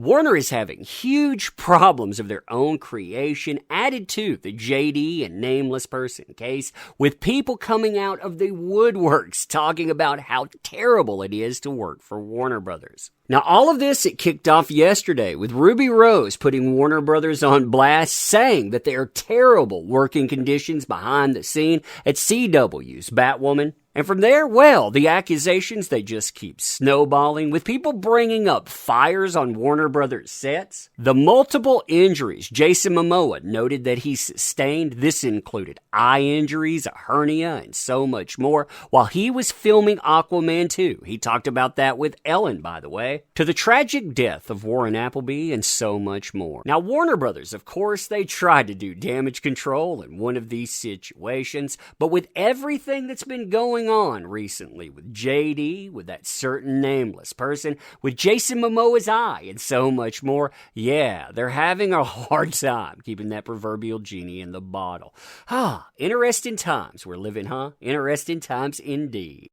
Warner is having huge problems of their own creation added to the JD and Nameless Person case, with people coming out of the woodworks talking about how terrible it is to work for Warner Brothers. Now, all of this, it kicked off yesterday with Ruby Rose putting Warner Brothers on blast, saying that there are terrible working conditions behind the scene at CW's Batwoman. And from there, well, the accusations, they just keep snowballing, with people bringing up fires on Warner Brothers sets. The multiple injuries Jason Momoa noted that he sustained, this included eye injuries, a hernia, and so much more, while he was filming Aquaman 2. He talked about that with Ellen, by the way. To the tragic death of Warren Appleby, and so much more. Now, Warner Brothers, of course, they tried to do damage control in one of these situations, but with everything that's been going on recently with JD, with that certain Nameless Person, with Jason Momoa's eye, and so much more, yeah, they're having a hard time keeping that proverbial genie in the bottle. Interesting times we're living, huh? Interesting times indeed.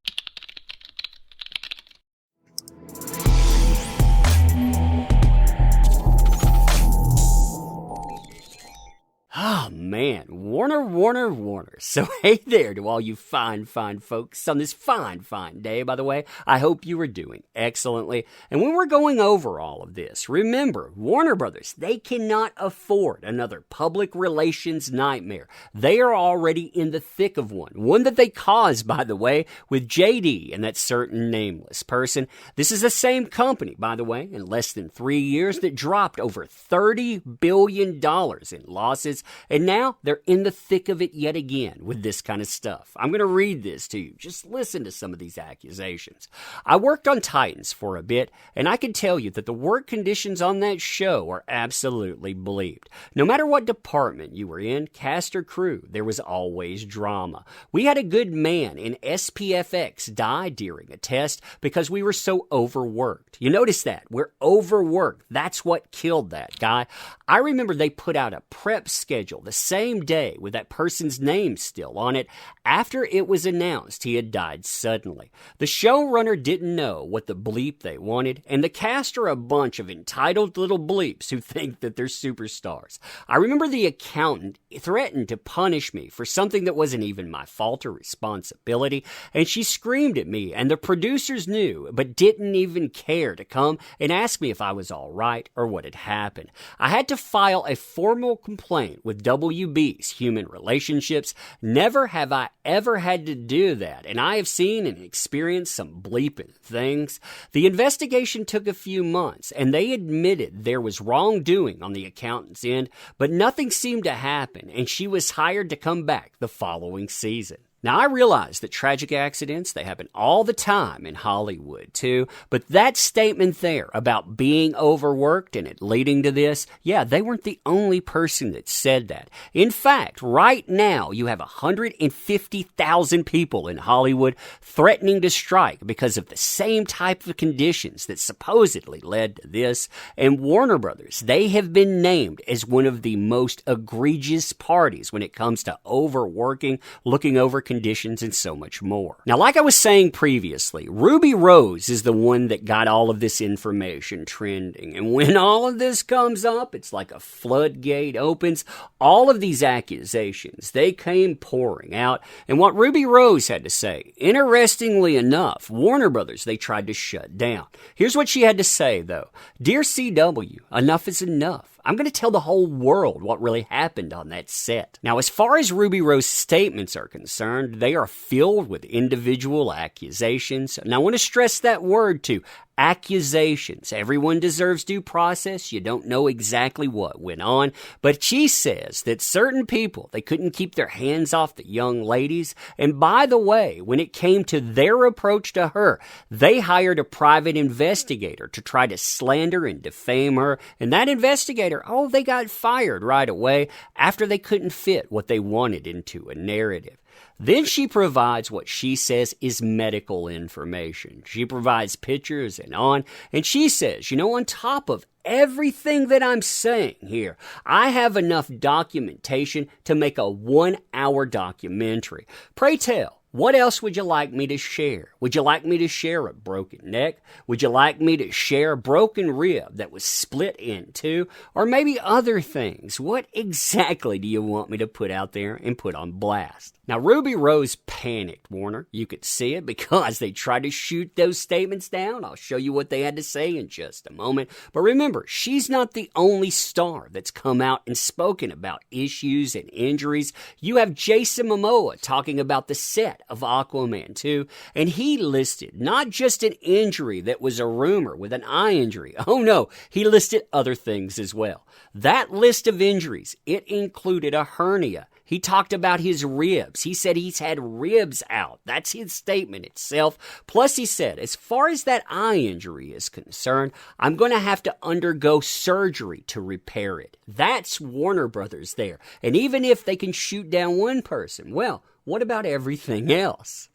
Oh, man, Warner. So, hey there to all you fine folks on this fine day, by the way. I hope you are doing excellently. And when we're going over all of this, remember, Warner Brothers, they cannot afford another public relations nightmare. They are already in the thick of one that they caused, by the way, with JD and that certain Nameless Person. This is the same company, by the way, in less than 3 years that dropped over $30 billion in losses. And now they're in the thick of it yet again with this kind of stuff. I'm going to read this to you. Just listen to some of these accusations. I worked on Titans for a bit, and I can tell you that the work conditions on that show are absolutely bleeped. No matter what department you were in, cast or crew, there was always drama. We had a good man in SPFX die during a test because we were so overworked. You notice that? We're overworked. That's what killed that guy. I remember they put out a prep schedule the same day with that person's name still on it after it was announced he had died suddenly. The showrunner didn't know what the bleep they wanted, and the cast are a bunch of entitled little bleeps who think that they're superstars. I remember the accountant threatened to punish me for something that wasn't even my fault or responsibility, and she screamed at me, and the producers knew but didn't even care to come and ask me if I was all right or what had happened. I had to file a formal complaint with WB's Human Relationships. Never have I ever had to do that, and I have seen and experienced some bleeping things. The investigation took a few months, and they admitted there was wrongdoing on the accountant's end, but nothing seemed to happen, and she was hired to come back the following season. Now, I realize that tragic accidents, they happen all the time in Hollywood, too, but that statement there about being overworked and it leading to this, yeah, they weren't the only person that said that. In fact, right now, you have 150,000 people in Hollywood threatening to strike because of the same type of conditions that supposedly led to this, and Warner Brothers, they have been named as one of the most egregious parties when it comes to overworking, looking over conditions, and so much more. Now, like I was saying previously, Ruby Rose is the one that got all of this information trending. And when all of this comes up, it's like a floodgate opens. All of these accusations, they came pouring out. And what Ruby Rose had to say, interestingly enough, Warner Brothers, they tried to shut down. Here's what she had to say, though. Dear CW, enough is enough. I'm going to tell the whole world what really happened on that set. Now, as far as Ruby Rose's statements are concerned, they are filled with individual accusations. And I want to stress that word too. Accusations. Everyone deserves due process. You don't know exactly what went on. But she says that certain people, they couldn't keep their hands off the young ladies. And by the way, when it came to their approach to her, they hired a private investigator to try to slander and defame her. And that investigator, they got fired right away after they couldn't fit what they wanted into a narrative. Then she provides what she says is medical information. She provides pictures and she says, on top of everything that I'm saying here, I have enough documentation to make a 1-hour documentary. Pray tell, What else would you like me to share? Would you like me to share a broken neck? Would you like me to share a broken rib that was split in two? Or maybe other things? What exactly do you want me to put out there and put on blast? Now, Ruby Rose panicked, Warner. You could see it because they tried to shoot those statements down. I'll show you what they had to say in just a moment. But remember, she's not the only star that's come out and spoken about issues and injuries. You have Jason Momoa talking about the set of Aquaman 2, and he listed not just an injury that was a rumor with an eye injury. Oh no, he listed other things as well. That list of injuries, it included a hernia. He talked about his ribs. He said he's had ribs out. That's his statement itself. Plus, he said, as far as that eye injury is concerned, I'm going to have to undergo surgery to repair it. That's Warner Brothers there. And even if they can shoot down one person, well, what about everything else?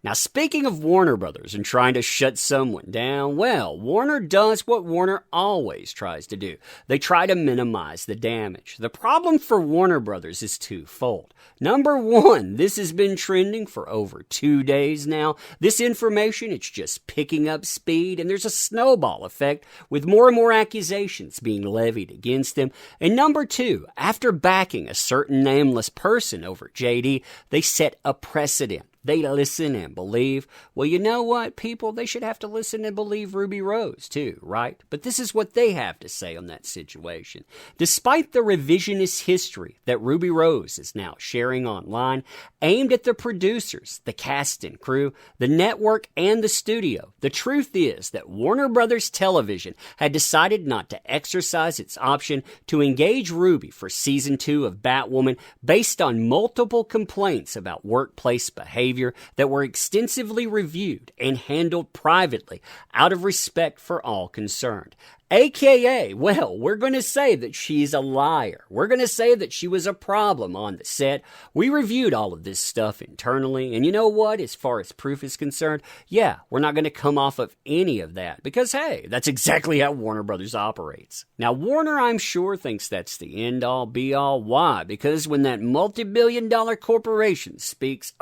Now, speaking of Warner Brothers and trying to shut someone down, well, Warner does what Warner always tries to do. They try to minimize the damage. The problem for Warner Brothers is twofold. Number one, this has been trending for over 2 days now. This information, it's just picking up speed, and there's a snowball effect with more and more accusations being levied against them. And number two, after backing a certain nameless person over JD, they set a precedent. They listen and believe. Well, you know what, people? They should have to listen and believe Ruby Rose, too, right? But this is what they have to say on that situation. Despite the revisionist history that Ruby Rose is now sharing online, aimed at the producers, the cast and crew, the network, and the studio, the truth is that Warner Brothers Television had decided not to exercise its option to engage Ruby for Season 2 of Batwoman based on multiple complaints about workplace behavior that were extensively reviewed and handled privately out of respect for all concerned. AKA, well, we're going to say that she's a liar. We're going to say that she was a problem on the set. We reviewed all of this stuff internally, and you know what? As far as proof is concerned, yeah, we're not going to come off of any of that because, hey, that's exactly how Warner Brothers operates. Now, Warner, I'm sure, thinks that's the end-all, be-all. Why? Because when that multi-billion-dollar corporation speaks,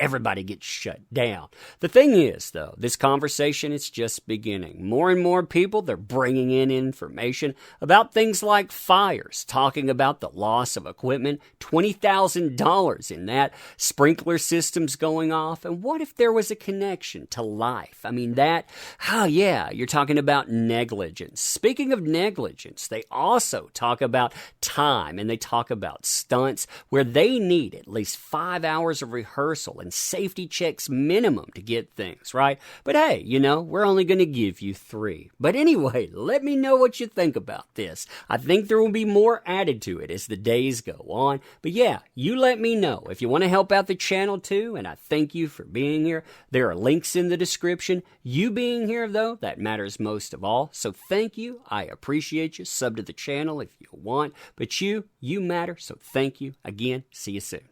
everybody gets shut down. The thing is, though, this conversation is just beginning. More and more people, they're bringing in information about things like fires, talking about the loss of equipment, $20,000 in that, sprinkler systems going off, and what if there was a connection to life? I mean, you're talking about negligence. Speaking of negligence, they also talk about time, and they talk about stunts where they need at least 5 hours of rehearsal and safety checks minimum to get things right. But hey, we're only going to give you 3. But anyway, let me know what you think about this. I think there will be more added to it as the days go on. But yeah, you let me know. If you want to help out the channel too, and I thank you for being here, there are links in the description. You being here, though, that matters most of all. So thank you. I appreciate you. Sub to the channel if you want. But you matter. So thank you. Again, see you soon.